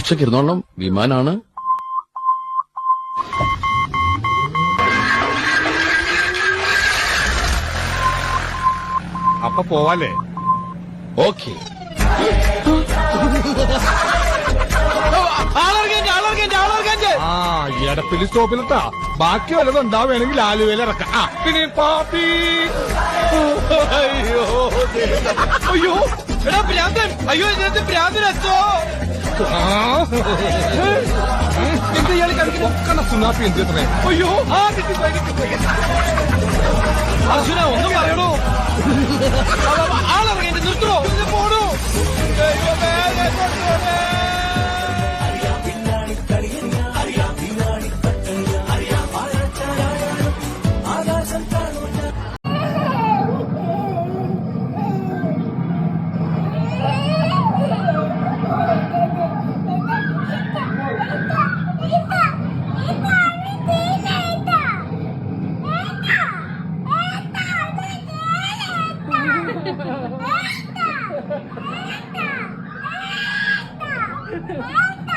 സൂക്ഷിച്ചൊക്കെ ഇരുന്നോളണം, വിമാനാണ്. അപ്പൊ പോവാല്ലേ? ഓക്കെ. ആ എടപ്പിലി സ്റ്റോപ്പിലെത്താ. ബാക്കി വല്ലതും ഉണ്ടാവുകയാണെങ്കിൽ ആലുവയിൽ ഇറക്കാം. പിന്നെ പാപ്പി. അയ്യോ അയ്യോ എടാ ഭ്രാന്തൻ, അയ്യോ ഇതിനകത്ത് ഭ്രാന്തനോ? എന്ത് ഇയാൾ കളിക്കുന്ന സുനാപ്പി എന്ത് ചെയ്തേ? അയ്യോ അർജുന ഒന്നും പറയണോ? ആളിറങ്ങി നിർത്തണോ? പോണോ? Eta!